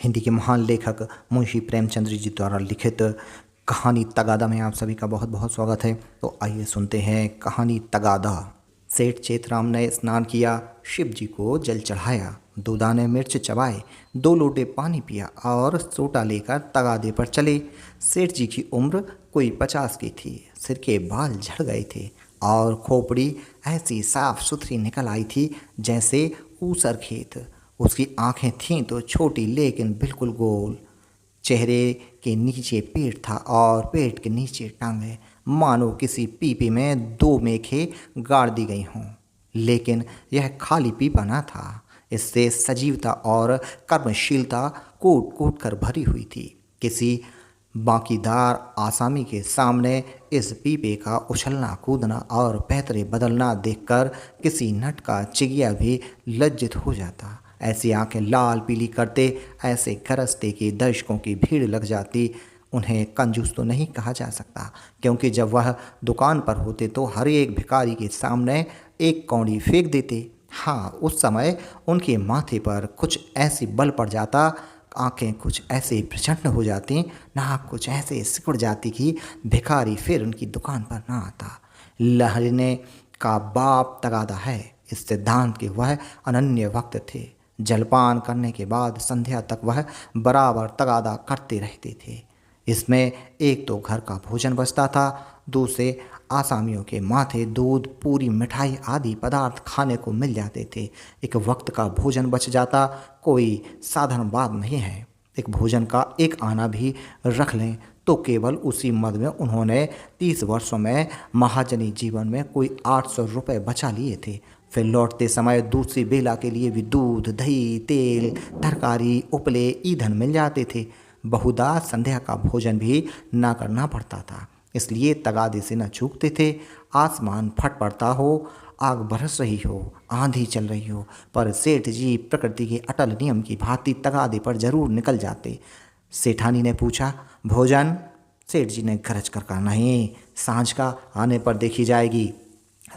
हिंदी के महान लेखक मुंशी प्रेमचंद जी द्वारा लिखित कहानी तगादा में आप सभी का बहुत बहुत स्वागत है। तो आइए सुनते हैं कहानी तगादा। सेठ चेतराम ने स्नान किया, शिव जी को जल चढ़ाया, 2 दाने मिर्च चबाए, 2 लोटे पानी पिया और सोटा लेकर तगादे पर चले। सेठ जी की उम्र कोई 50 की थी। सिर के बाल झड़ गए थे और खोपड़ी ऐसी साफ सुथरी निकल आई थी जैसे ऊसर खेत। उसकी आंखें थीं तो छोटी लेकिन बिल्कुल गोल। चेहरे के नीचे पेट था और पेट के नीचे टांगें, मानो किसी पीपे में 2 मेखें गाड़ दी गई हों। लेकिन यह खाली पीपा न था, इससे सजीवता और कर्मशीलता कूट कूट कर भरी हुई थी। किसी बाकीदार आसामी के सामने इस पीपे का उछलना कूदना और पैतरे बदलना देखकर किसी नट का चिगिया भी लज्जित हो जाता। ऐसी आंखें लाल पीली करते, ऐसे गरजते कि दर्शकों की भीड़ लग जाती। उन्हें कंजूस तो नहीं कहा जा सकता, क्योंकि जब वह दुकान पर होते तो हर एक भिखारी के सामने एक कौड़ी फेंक देते। हाँ, उस समय उनके माथे पर कुछ ऐसी बल पड़ जाता, आंखें कुछ ऐसे प्रचंड हो जाती, नाक कुछ ऐसे सिकुड़ जाती कि भिखारी फिर उनकी दुकान पर ना आता। लहरने का बाप तगादा है, इस सिद्धांत के वह अनन्य वक्त थे। जलपान करने के बाद संध्या तक वह बराबर तगादा करते रहते थे। इसमें एक तो घर का भोजन बचता था, दूसरे आसामियों के माथे दूध, पूरी, मिठाई आदि पदार्थ खाने को मिल जाते थे। एक वक्त का भोजन बच जाता कोई साधारण बात नहीं है। एक भोजन का एक आना भी रख लें तो केवल उसी मद में उन्होंने 30 वर्षों में महाजनी जीवन में कोई 800 रुपये बचा लिए थे। फिर लौटते समय दूसरी बेला के लिए भी दूध, दही, तेल, तरकारी, उपले, ईंधन मिल जाते थे। बहुधा संध्या का भोजन भी ना करना पड़ता था, इसलिए तगादे से न चूकते थे। आसमान फट पड़ता हो, आग बरस रही हो, आंधी चल रही हो, पर सेठ जी प्रकृति के अटल नियम की भांति तगादे पर जरूर निकल जाते। सेठानी ने पूछा, भोजन? सेठ जी ने गरज कर कहा, नहीं, सांझ का आने पर देखी जाएगी।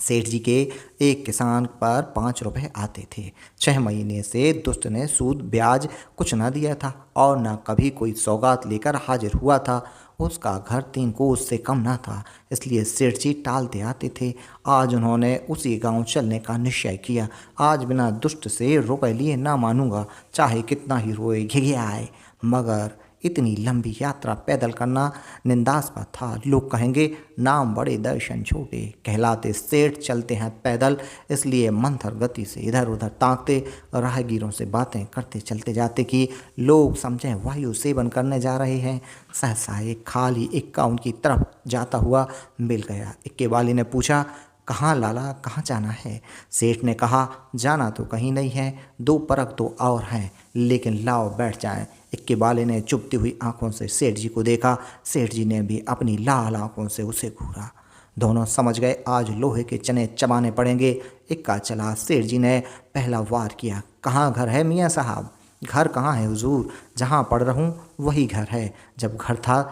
सेठ जी के एक किसान पर 5 रुपए आते थे। 6 महीने से दुष्ट ने सूद ब्याज कुछ न दिया था और न कभी कोई सौगात लेकर हाजिर हुआ था। उसका घर 3 कोस से कम न था, इसलिए सेठ जी टालते आते थे। आज उन्होंने उसी गांव चलने का निश्चय किया। आज बिना दुष्ट से रुपए लिए ना मानूंगा, चाहे कितना ही रोए घिघियाए। मगर इतनी लंबी यात्रा पैदल करना निंदास्पद था। लोग कहेंगे, नाम बड़े दर्शन छोटे, कहलाते सेठ चलते हैं पैदल, इसलिए मंथर गति से इधर उधर ताकते, राहगीरों से बातें करते चलते जाते कि लोग समझें वायु सेवन करने जा रहे हैं। सहसा एक खाली इक्का उनकी तरफ जाता हुआ मिल गया। इक्के वाले ने पूछा, कहाँ लाला, कहाँ जाना है? सेठ ने कहा, जाना तो कहीं नहीं है, 2 परख तो और हैं, लेकिन लाओ बैठ जाएं। इक्के बाले ने चुभती हुई आंखों से सेठ जी को देखा। सेठ जी ने भी अपनी लाल आंखों से उसे घूरा। दोनों समझ गए आज लोहे के चने चबाने पड़ेंगे। इक्का चला। सेठ जी ने पहला वार किया, कहाँ घर है मियाँ साहब? घर कहाँ है हुजूर, जहाँ पढ़ रहूँ वही घर है। जब घर था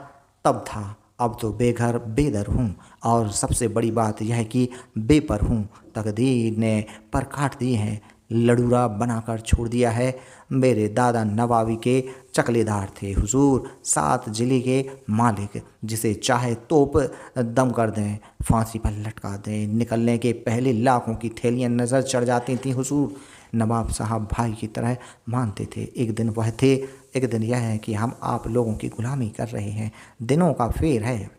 तब था, अब तो बेघर बेदर हूँ, और सबसे बड़ी बात यह है कि बेपर हूँ। तकदीर ने पर काट दिए हैं, लड़ूरा बनाकर छोड़ दिया है। मेरे दादा नवाबी के चकलेदार थे हुजूर, 7 जिले के मालिक, जिसे चाहे तोप दम कर दें, फांसी पर लटका दें, निकलने के पहले लाखों की थैलियाँ नज़र चढ़ जाती थीं हुजूर। नवाब साहब भाई की तरह मानते थे। एक दिन वह थे, एक दिन यह है कि हम आप लोगों की गुलामी कर रहे हैं। दिनों का फेर है।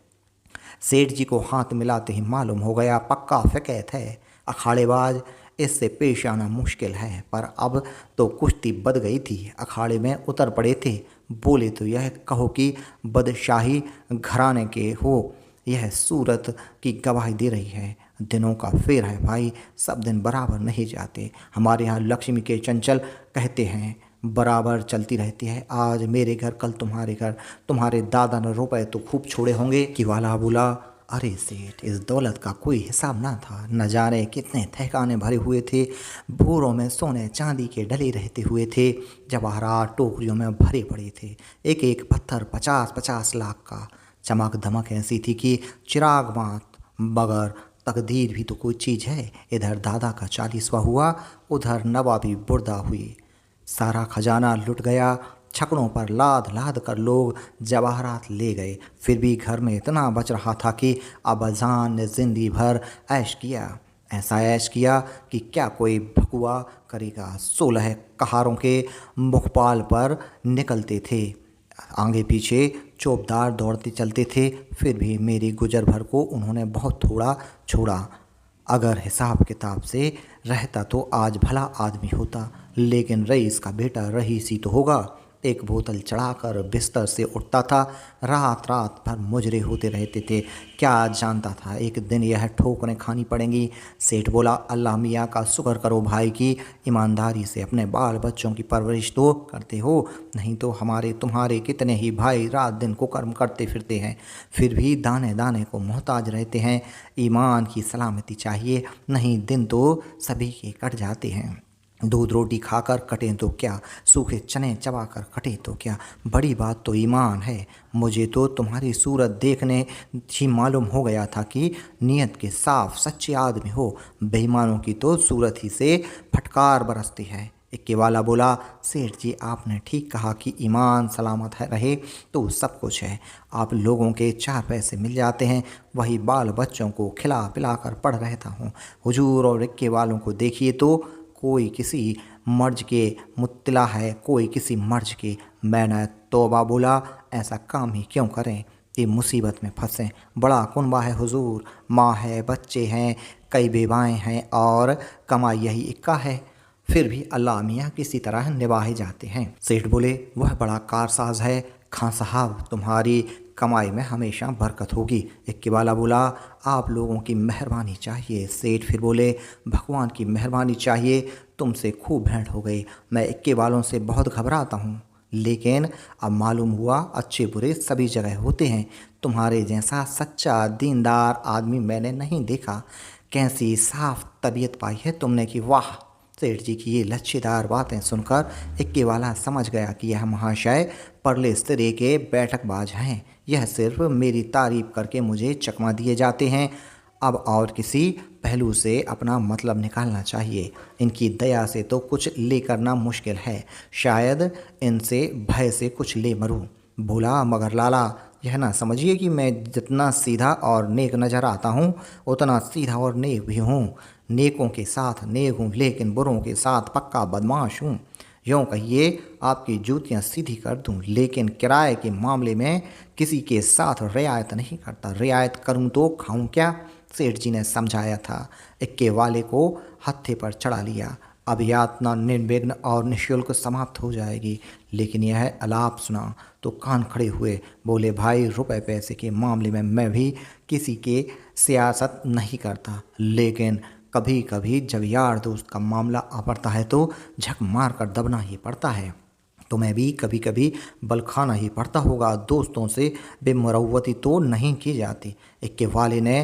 सेठ जी को हाथ मिलाते ही मालूम हो गया पक्का फ़िकैत है, अखाड़ेबाज, इससे पेश आना मुश्किल है। पर अब तो कुश्ती बद गई थी, अखाड़े में उतर पड़े थे। बोले तो यह कहो कि बदशाही घराने के हो, यह सूरत की गवाही दे रही है। दिनों का फेर है भाई, सब दिन बराबर नहीं जाते। हमारे यहाँ लक्ष्मी के चंचल कहते हैं, बराबर चलती रहती है, आज मेरे घर कल तुम्हारे घर। तुम्हारे दादा ने रुपए तो खूब छोड़े होंगे। कि वाला बोला, अरे सेठ, इस दौलत का कोई हिसाब ना था, न जाने कितने ठहकाने भरे हुए थे, बोरों में सोने चांदी के डले रहते हुए थे, जवाहरात टोकरियों में भरे पड़े थे, एक एक पत्थर 50-50 लाख का। चमक धमक ऐसी थी कि चिराग मात। मगर तकदीर भी तो कोई चीज़ है। इधर दादा का 40वां हुआ, उधर नवाबी बुर्दा हुई, सारा खजाना लुट गया। छकड़ों पर लाद लाद कर लोग जवाहरात ले गए। फिर भी घर में इतना बच रहा था कि अब्बाजान ने जिंदगी भर ऐश किया, ऐसा ऐश किया कि क्या कोई भकुआ करेगा। 16 कहारों के मुखपाल पर निकलते थे, आगे पीछे चौबदार दौड़ते चलते थे। फिर भी मेरी गुजर भर को उन्होंने बहुत थोड़ा छोड़ा। अगर हिसाब किताब से रहता तो आज भला आदमी होता, लेकिन रईस का बेटा रईस ही तो होगा। एक बोतल चढ़ाकर बिस्तर से उठता था, रात रात भर मुजरे होते रहते थे। क्या जानता था एक दिन यह ठोकरें खानी पड़ेंगी। सेठ बोला, अल्लाह मियाँ का शुक्र करो भाई की ईमानदारी से अपने बाल बच्चों की परवरिश तो करते हो, नहीं तो हमारे तुम्हारे कितने ही भाई रात दिन कुकर्म करते फिरते हैं, फिर भी दाने दाने को मोहताज रहते हैं। ईमान की सलामती चाहिए, नहीं दिन तो सभी के कट जाते हैं। दूध रोटी खाकर कटें तो क्या, सूखे चने चबाकर कटे तो क्या, बड़ी बात तो ईमान है। मुझे तो तुम्हारी सूरत देखने ही मालूम हो गया था कि नीयत के साफ सच्चे आदमी हो। बेईमानों की तो सूरत ही से फटकार बरसती है। इक्के वाला बोला, सेठ जी आपने ठीक कहा कि ईमान सलामत है रहे तो सब कुछ है। आप लोगों के 4 पैसे मिल जाते हैं, वही बाल बच्चों को खिला पिला कर पढ़ रहता हूँ। हुजूर और इक्के वालों को देखिए तो कोई किसी मर्ज के मुत्तला है, कोई किसी मर्ज के। मैंने तौबा बोला, ऐसा काम ही क्यों करें कि मुसीबत में फंसें। बड़ा कुनबा है हुजूर, माँ है, बच्चे हैं, कई बेवाएँ हैं और कमाई यही इक्का है, फिर भी अल्लाह मियाँ किसी तरह निभाए जाते हैं। सेठ बोले, वह बड़ा कारसाज है। खां साहब तुम्हारी कमाई में हमेशा बरकत होगी। इक्के वाला बोला, आप लोगों की मेहरबानी चाहिए। सेठ फिर बोले, भगवान की मेहरबानी चाहिए, तुमसे खूब भेंट हो गई। मैं इक्के वालों से बहुत घबराता हूँ, लेकिन अब मालूम हुआ अच्छे बुरे सभी जगह होते हैं। तुम्हारे जैसा सच्चा दीनदार आदमी मैंने नहीं देखा। कैसी साफ तबीयत पाई है तुमने कि वाह। सेठ जी की ये लच्छेदार बातें सुनकर इक्के वाला समझ गया कि यह महाशय परले सिरे के बैठकबाज हैं। यह सिर्फ मेरी तारीफ करके मुझे चकमा दिए जाते हैं। अब और किसी पहलू से अपना मतलब निकालना चाहिए। इनकी दया से तो कुछ ले करना मुश्किल है, शायद इनसे भय से कुछ ले मरूं। बोला, मगर लाला यह ना समझिए कि मैं जितना सीधा और नेक नज़र आता हूँ उतना सीधा और नेक भी हूँ। नेकों के साथ नेक हूँ, लेकिन बुरों के साथ पक्का बदमाश हूँ। यूँ कहिए आपकी जूतियाँ सीधी कर दूँ, लेकिन किराए के मामले में किसी के साथ रियायत नहीं करता। रियायत करूँ तो खाऊँ क्या। सेठ जी ने समझाया था। इक्के वाले को हत्थे पर चढ़ा लिया। अब यातना निर्विघ्न और निःशुल्क समाप्त हो जाएगी, लेकिन यह अलाप सुना तो कान खड़े हुए। बोले, भाई रुपए पैसे के मामले में मैं भी किसी के सियासत नहीं करता, लेकिन कभी कभी जब यार दोस्त का मामला आ पड़ता है तो झक मार कर दबना ही पड़ता है। तुम्हें भी कभी कभी बल खाना ही पड़ता होगा। दोस्तों से बेमुरव्वती तो नहीं की जाती। इक्के वाले ने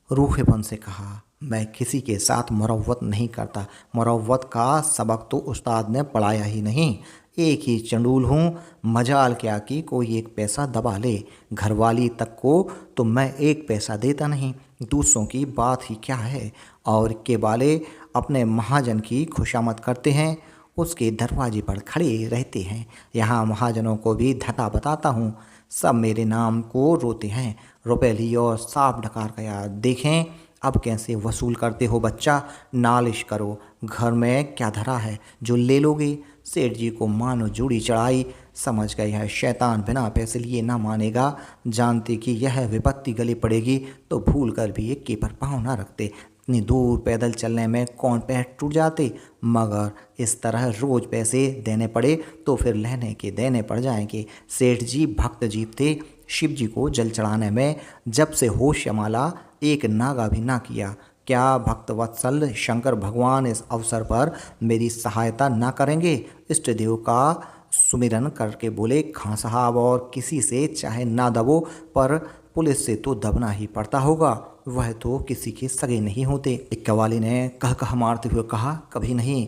रूखेपन से कहा, मैं किसी के साथ मुरव्वत नहीं करता। मुरव्वत का सबक तो उस्ताद ने पढ़ाया ही नहीं। एक ही चंडूल हूँ, मजाल क्या कि कोई 1 पैसा दबा ले। घरवाली तक को तो मैं 1 पैसा देता नहीं, दूसरों की बात ही क्या है। और के वाले अपने महाजन की खुशामद करते हैं, उसके दरवाजे पर खड़े रहते हैं। यहाँ महाजनों को भी धता बताता हूँ, सब मेरे नाम को रोते हैं। रुपए लिए और साफ ढकार गया। देखें अब कैसे वसूल करते हो बच्चा, नालिश करो। घर में क्या धरा है जो ले लोगे। सेठ जी को मानो जूड़ी चढ़ाई। समझ गए है शैतान बिना पैसे लिए ना मानेगा। जानते कि यह विपत्ति गले पड़ेगी तो भूल कर भी इक्के पर पाँव ना रखते। इतनी दूर पैदल चलने में कौन पैर टूट जाते, मगर इस तरह रोज पैसे देने पड़े तो फिर लेने के देने पड़ जाएंगे। सेठ जी भक्त जीव थे। शिव जी को जल चढ़ाने में जब से होश संभाला एक नागा भी ना किया। क्या भक्त वत्सल शंकर भगवान इस अवसर पर मेरी सहायता ना करेंगे। इष्ट देव का सुमिरन करके बोले, खां साहब और किसी से चाहे ना दबो, पर पुलिस से तो दबना ही पड़ता होगा, वह तो किसी के सगे नहीं होते। इक्का वाले ने कह मारते हुए कहा, कभी नहीं,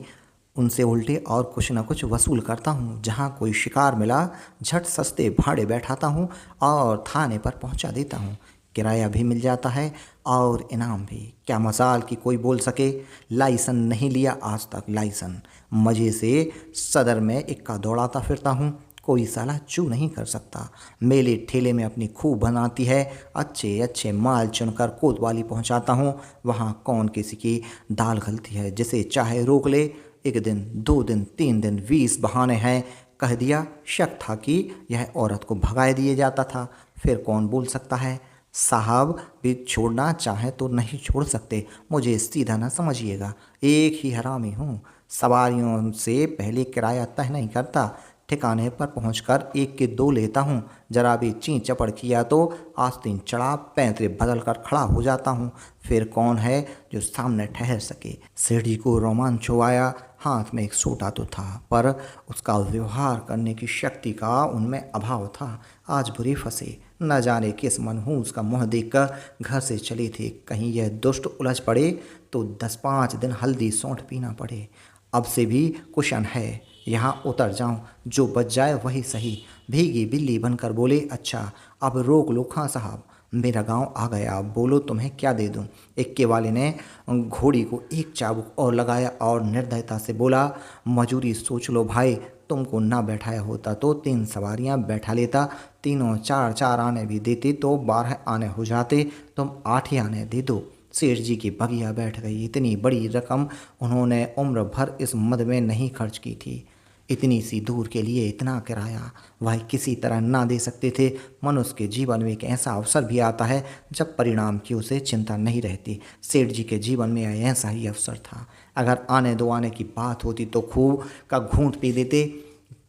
उनसे उल्टे और कुछ न कुछ वसूल करता हूँ। जहाँ कोई शिकार मिला झट सस्ते भाड़े बैठाता हूँ और थाने पर पहुँचा देता हूँ। किराया भी मिल जाता है और इनाम भी। क्या मजाल कि कोई बोल सके लाइसन नहीं लिया आज तक। लाइसन मज़े से सदर में इक्का दौड़ाता फिरता हूँ। कोई साला चू नहीं कर सकता। मेले ठेले में अपनी खूब बनाती है, अच्छे अच्छे माल चुनकर कोतवाली पहुंचाता हूँ। वहाँ कौन किसी की दाल गलती है, जिसे चाहे रोक ले। एक दिन, 2 दिन, 3 दिन, 20 बहाने हैं। कह दिया, शक था कि यह औरत को भगाए दिए जाता था। फिर कौन बोल सकता है? साहब भी छोड़ना चाहे तो नहीं छोड़ सकते, मुझे सीधा ना समझिएगा। एक ही हरामी हूँ, सवारियों से पहले किराया तय नहीं करता, ठिकाने पर पहुंचकर एक के दो लेता हूँ। जरा भी ची चपड़ किया तो आस्तीन चढ़ा पैंतरे बदल कर खड़ा हो जाता हूँ। फिर कौन है जो सामने ठहर सके? सेठ जी को रोमांच हो आया। हाथ में एक सोटा तो था, पर उसका व्यवहार करने की शक्ति का उनमें अभाव था। आज बुरे फंसे, न जाने किस मनहूस का मुँह देखकर घर से चले थे। कहीं यह दुष्ट उलझ पड़े तो 10-5 दिन हल्दी सौंठ पीना पड़े। अब से भी कुशन है, यहाँ उतर जाऊं, जो बच जाए वही सही। भीगी बिल्ली बनकर बोले, अच्छा अब रोक लो खां साहब, मेरा गांव आ गया, बोलो तुम्हें क्या दे दूं। इक्के वाले ने घोड़ी को एक चाबुक और लगाया और निर्दयता से बोला, मजूरी सोच लो भाई, तुमको ना बैठाया होता तो 3 सवारियां बैठा लेता, तीनों 4-4 आने भी देते तो 12 आने हो जाते, तुम 8 ही आने दे दो। सेठ जी की बगिया बैठ गई। इतनी बड़ी रकम उन्होंने उम्र भर इस मद में नहीं खर्च की थी। इतनी सी दूर के लिए इतना किराया वह किसी तरह ना दे सकते थे। मनुष्य के जीवन में एक ऐसा अवसर भी आता है जब परिणाम की उसे चिंता नहीं रहती। सेठ जी के जीवन में ऐसा ही अवसर था। अगर आने दो आने की बात होती तो खूब का घूंट पी देते,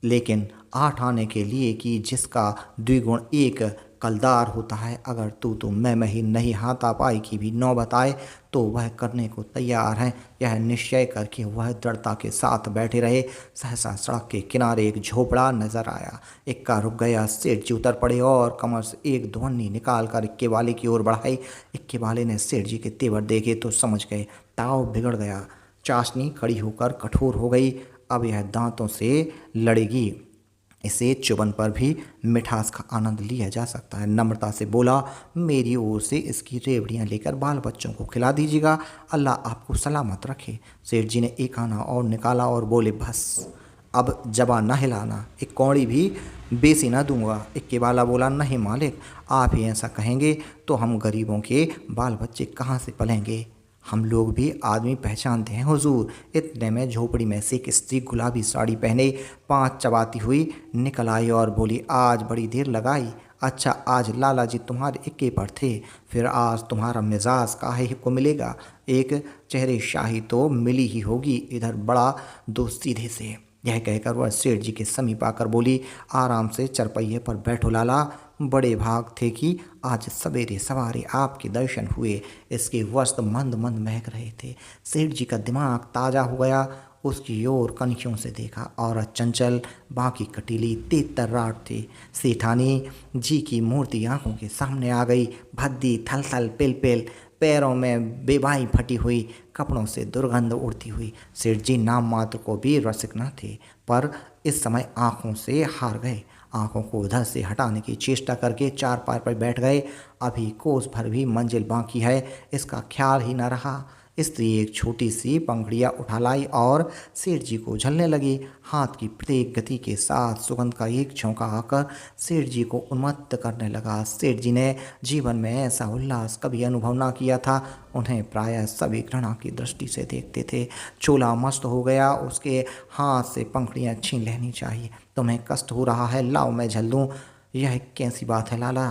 लेकिन 8 आने के लिए कि जिसका द्विगुण एक कलदार होता है, अगर तू तो मैं ही नहीं हाथापाई की भी नौबत आए तो वह करने को तैयार है। यह निश्चय करके वह दृढ़ता के साथ बैठे रहे। सहसा सड़क के किनारे एक झोपड़ा नजर आया। इक्का रुक गया। सेठ जी उतर पड़े और कमर से एक ध्वनि निकाल कर इक्के वाले की ओर बढ़ाई। इक्के वाले ने सेठ जी के तेवर देखे तो समझ गए ताव बिगड़ गया। चाशनी खड़ी होकर कठोर हो गई। अब यह दांतों से लड़ेगी, इसे चुबन पर भी मिठास का आनंद लिया जा सकता है। नम्रता से बोला, मेरी ओर से इसकी रेवड़ियाँ लेकर बाल बच्चों को खिला दीजिएगा, अल्लाह आपको सलामत रखे। सेठ जी ने एक आना और निकाला और बोले, बस अब जबा न हिलाना, एक कौड़ी भी बेसी न दूंगा। इक्के वाला बोला, नहीं मालिक, आप ही ऐसा कहेंगे तो हम गरीबों के बाल बच्चे कहाँ से पलेंगे? हम लोग भी आदमी पहचानते हैं हुजूर। इतने में झोपड़ी में से एक स्त्री गुलाबी साड़ी पहने 5 चबाती हुई निकल आई और बोली, आज बड़ी देर लगाई। अच्छा, आज लाला जी तुम्हारे इक्के पर थे, फिर आज तुम्हारा मिजाज काहे को मिलेगा? एक चेहरे शाही तो मिली ही होगी, इधर बड़ा दो सीधे से। यह कहकर वह सेठ जी के समीप आकर बोली, आराम से चरपहिए पर बैठो लाला, बड़े भाग थे कि आज सवेरे सवारे आपके दर्शन हुए। इसके वस्त्र मंद मंद महक रहे थे। सेठ जी का दिमाग ताज़ा हो गया। उसकी ओर कनखियों से देखा। औरत चंचल, बाकी कटीली, तेज तर्राट थी। सेठानी जी की मूर्ति आंखों के सामने आ गई। भद्दी, थल थल, पिल पिल, पैरों में बेबाई फटी हुई, कपड़ों से दुर्गंध उड़ती हुई। सेठ जी नाम मात्र को भी रसिक न थे, पर इस समय आंखों से हार गए। आंखों को उधर से हटाने की चेष्टा करके चारपाई पर बैठ गए। अभी कोस भर भी मंजिल बाकी है, इसका ख्याल ही न रहा। स्त्री एक छोटी सी पंखुड़ियाँ उठा लाई और सेठ जी को झलने लगी। हाथ की प्रत्येक गति के साथ सुगंध का एक झोंका आकर सेठ जी को उन्मत्त करने लगा। सेठ जी ने जीवन में ऐसा उल्लास कभी अनुभव ना किया था। उन्हें प्रायः सभी घृणा की दृष्टि से देखते थे। चोला मस्त हो गया, उसके हाथ से पंखुड़ियाँ छीन लेनी चाहिए। तुम्हें कष्ट हो रहा है, लाओ मैं झल दूँ। यह कैसी बात है लाला,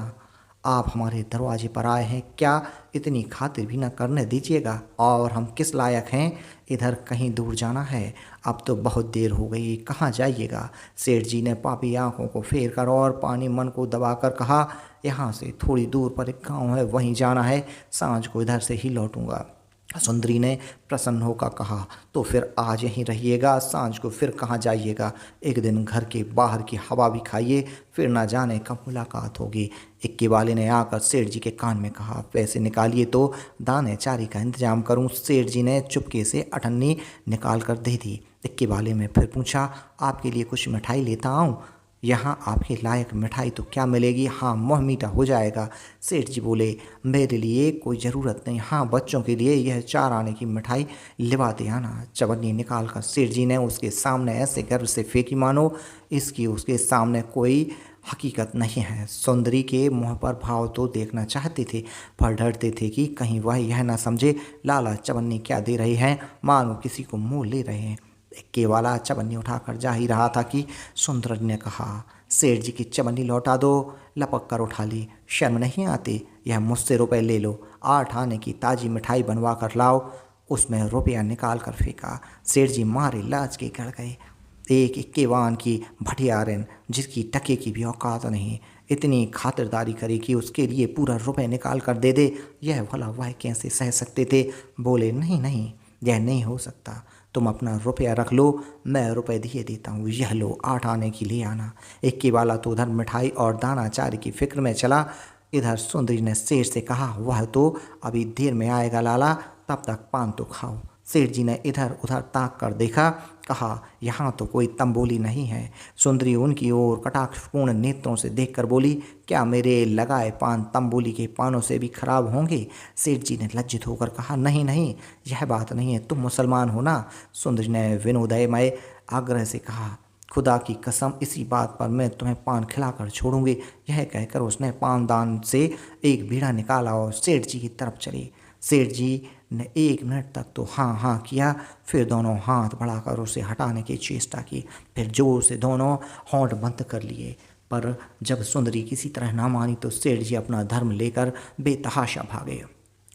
आप हमारे दरवाजे पर आए हैं, क्या इतनी खातिर भी न करने दीजिएगा? और हम किस लायक हैं? इधर कहीं दूर जाना है, अब तो बहुत देर हो गई, कहाँ जाइएगा? सेठ जी ने पापी आंखों को फेर कर और पानी मन को दबाकर कहा, यहाँ से थोड़ी दूर पर एक गाँव है, वहीं जाना है, सांझ को इधर से ही लौटूंगा। सुंदरी ने प्रसन्न होकर कहा, तो फिर आज यहीं रहिएगा, सांझ को फिर कहाँ जाइएगा? एक दिन घर के बाहर की हवा भी खाइए, फिर ना जाने कब मुलाकात होगी। इक्की वाले ने आकर सेठ जी के कान में कहा, पैसे निकालिए तो दाने चारी का इंतजाम करूं। सेठ जी ने चुपके से अठन्नी निकाल कर दे दी। इक्की वाले में फिर पूछा, आपके लिए कुछ मिठाई लेता आऊँ? यहाँ आपके लायक मिठाई तो क्या मिलेगी, हाँ मुँह मीठा हो जाएगा। सेठ जी बोले, मेरे लिए कोई ज़रूरत नहीं, हाँ बच्चों के लिए यह 4 आने की मिठाई लिवाते आना। चवन्नी निकाल कर सेठ जी ने उसके सामने ऐसे गर्व से फेंकी मानो इसकी उसके सामने कोई हकीकत नहीं है। सुंदरी के मुंह पर भाव तो देखना चाहते थे, पर डरते थे कि कहीं वह यह ना समझे लाला चवन्नी क्या दे रहे हैं, मानो किसी को मोह ले रहे हैं। इक्के वाला चवन्नी उठाकर जा ही रहा था कि सुंदरी ने कहा, सेठ जी की चवन्नी लौटा दो। लपक कर उठा ली, शर्म नहीं आती, यह मुझसे रुपए ले लो, 8 आने की ताज़ी मिठाई बनवा कर लाओ। उसमें रुपया निकाल कर फेंका। सेठ जी मारे लाज के गड़ गए। एक इक्केवान की भटियारन जिसकी टके की भी औकात नहीं, इतनी खातिरदारी करे कि उसके लिए पूरा रुपए निकाल कर दे दे, यह भला वह कैसे सह सकते थे। बोले, नहीं नहीं, यह नहीं हो सकता, तुम अपना रुपया रख लो, मैं रुपए दिए देता हूँ, यह लो 8 आने की ले आना। इक्की वाला तो उधर मिठाई और दाना चारे की फिक्र में चला। इधर सुंदरी ने सेठ से कहा, वह तो अभी देर में आएगा लाला, तब तक पान तो खाओ। सेठ जी ने इधर उधर ताक कर देखा, कहा, यहाँ तो कोई तंबोली नहीं है। सुंदरी उनकी ओर कटाक्षपूर्ण नेत्रों से देखकर बोली, क्या मेरे लगाए पान तंबोली के पानों से भी खराब होंगे। सेठ जी ने लज्जित होकर कहा, नहीं नहीं, यह बात नहीं है, तुम मुसलमान हो ना। सुंदरी ने विनोदयमय आग्रह से कहा, खुदा की कसम, इसी बात पर मैं तुम्हें पान खिलाकर छोड़ूंगी। यह कहकर उसने पानदान से एक बीड़ा निकाला और सेठ जी की तरफ चली। सेठ जी ने 1 मिनट तक तो हाँ हाँ किया, फिर दोनों हाथ बढ़ाकर उसे हटाने की चेष्टा की, फिर जोर से दोनों होंठ बंद कर लिए। पर जब सुंदरी किसी तरह ना मानी तो सेठ जी अपना धर्म लेकर बेतहाशा भागे।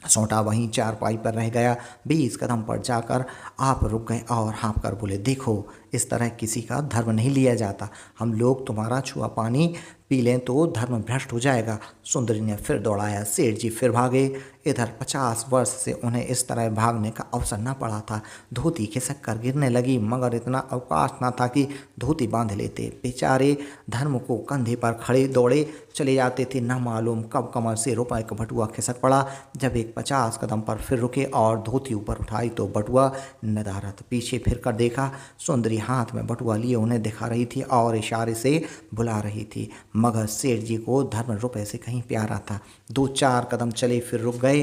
सोंटा वहीं चारपाई पर रह गया। 20 कदम पर जाकर आप रुक गए और हाँफ कर बोले, देखो, इस तरह किसी का धर्म नहीं लिया जाता, हम लोग तुम्हारा छुआ पानी पी लें तो धर्म भ्रष्ट हो जाएगा। सुंदरी ने फिर दौड़ाया। सेठ जी फिर भागे। इधर 50 वर्ष से उन्हें इस तरह भागने का अवसर न पड़ा था। धोती खिसक कर गिरने लगी, मगर इतना अवकाश न था कि धोती बांध लेते। बेचारे धर्म को कंधे पर खड़े दौड़े चले जाते थे। न मालूम कब कमर से रुपए का बटुआ खिसक पड़ा। जब एक 50 कदम पर फिर रुके और धोती ऊपर उठाई तो बटुआ नदारत। पीछे फिर कर देखा, सुंदरी हाथ में बटुआ लिए उन्हें दिखा रही थी और इशारे से बुला रही थी, मगर सेठ जी को धर्म रुपए से कहीं प्यारा था। 2-4 कदम चले फिर रुक गए।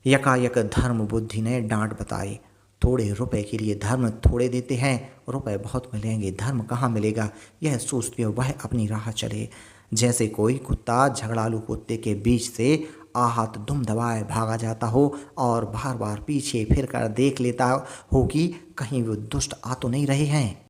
यकायक धर्म बुद्धि ने डांट बताई, थोड़े रुपए के लिए धर्म थोड़े देते हैं, रुपए बहुत मिलेंगे, धर्म कहाँ मिलेगा। यह सोचते हुए वह अपनी राह चले। जैसे कोई कुत्ता झगड़ालू कुत्ते के बीच से आहत दुम दबाए भागा जाता हो और बार बार पीछे फिर कर देख लेता हो कि कहीं वो दुष्ट आ तो नहीं रहे हैं।